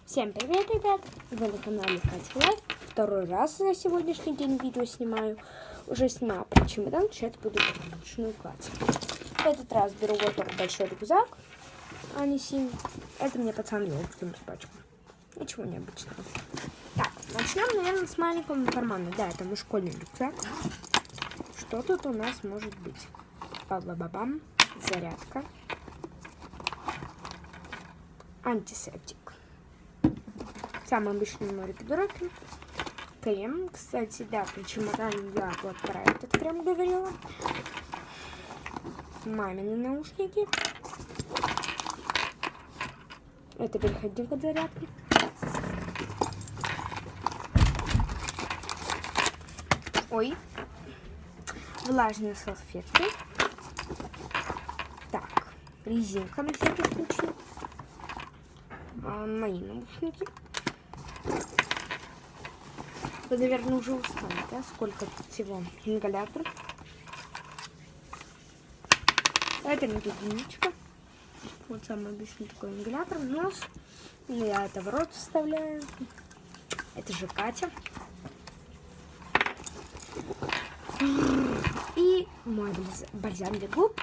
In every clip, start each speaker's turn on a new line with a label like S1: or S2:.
S1: Всем привет, ребят! Вы на канале Катя Лайф. Второй раз за сегодняшний день видео снимаю. Уже сняла про чемодан, сейчас буду ручную класть. В этот раз беру вот такой большой рюкзак, а не синий. Это мне пацан вел с пачку. Ничего необычного. Так, начнем, наверное, с маленького кармана. Да, это мой школьный рюкзак. Что тут у нас может быть? Ба-ба-ба-бам. Зарядка. Антисептик. Самый обычный мой реквизит. Крем. Кстати, да, при чемодане я вот про этот крем говорила. Мамины наушники. Это переходник от зарядки. Ой. Влажные салфетки. Так. Резинка на всякий случай. Мои наушники. Вы, наверное, уже устали, да? Сколько тут всего? Ингалятор. Это медициничка. Вот самый обычный такой ингалятор. Нос. Я это в рот вставляю. Это же Катя. И мой бальзам для губ.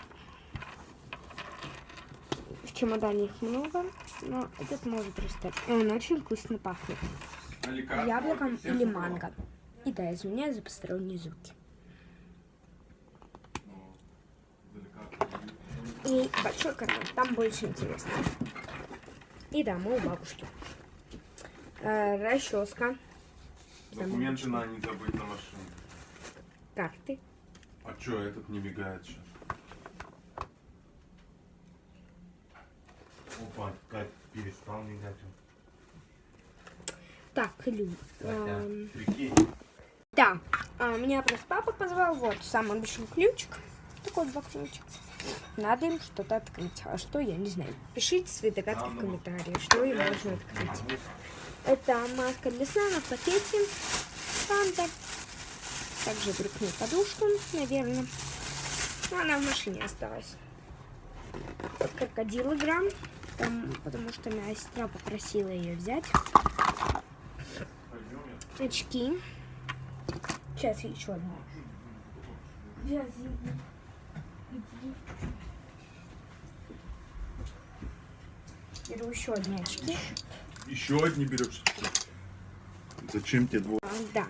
S1: В чемодане их много, но этот может расстать. И он очень вкусно пахнет. Яблоком или манго. И да, извиняюсь за посторонние звуки. И большой карман, там больше интересно. И да, мы у бабушки. Расческа.
S2: Документы надо не забыть на машине.
S1: Карты.
S2: А чё, этот не мигает сейчас? Опа, Кать, перестал мигать.
S1: Так, ключ.
S2: Прикинь.
S1: Да, меня просто папа позвал. Вот, самый обычный ключик. Такой два ключика. Надо им что-то открыть. А что, я не знаю. Пишите свои догадки в комментариях, что им можно открыть. Это маска для сна на пакете. Фанта. Также брюкну подушку, наверное. Но она в машине осталась. Вот крокодилограмм. Потому что моя сестра попросила ее взять. Очки. Сейчас еще одна. Беру еще одни очки.
S2: Еще одни берешь? Зачем тебе двое?
S1: Да,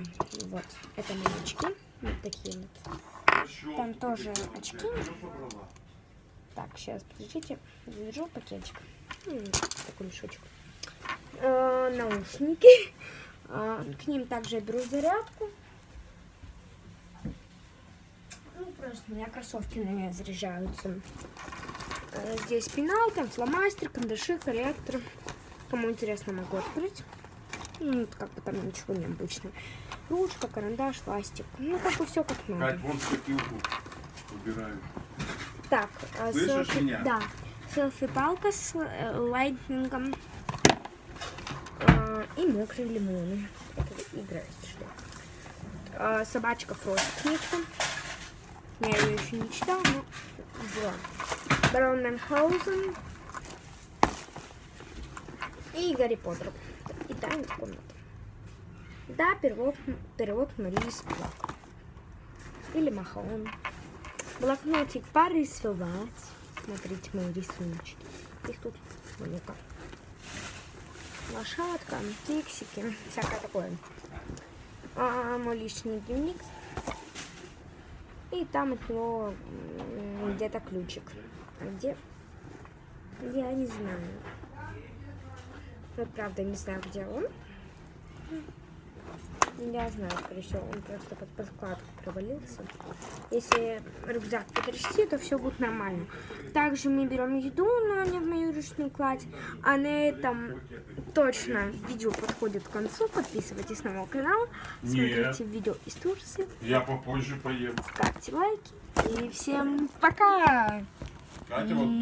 S1: вот. Это мои очки. Вот такие вот. Там тоже очки. Так, сейчас, подождите. Держу пакетик. Такой мешочек. Наушники. К ним также я беру зарядку. Ну, просто у меня кроссовки на ней заряжаются. Здесь пенал, там фломастер, карандаши, корректор. Кому интересно, могу открыть. Ну, как бы там ничего необычного. Ручка, карандаш, ластик. Ну, как бы все как надо.
S2: Кать, вон скотилку убираю.
S1: Так,
S2: слышишь меня?
S1: Да. Селфи-палка с лайтнингом. И мокрые лимоны. Это играет что. Собачка Фрост книжка. Я ее еще не читала, но взяла. Брауненхаузен. И Гарри Поттер. И тайная комната. Да, перевод Марии Сплак. Или Махон. Блокнотик порисовать. Смотрите мои рисуночки. Их тут много. Лошадка, кексики, всякое такое. Мой личный дневник. И там от него где-то ключик. А где? Я не знаю. Вот правда не знаю, где он. Я знаю, скорее всего, он просто под подкладку провалился. Если рюкзак потрясти, то все будет нормально. Также мы берем еду, но не в мою ручную кладь. А на этом точно видео подходит к концу. Подписывайтесь на мой канал. Смотрите видео из Турции.
S2: Я попозже поем.
S1: Ставьте лайки. И всем пока!
S2: Катя, вот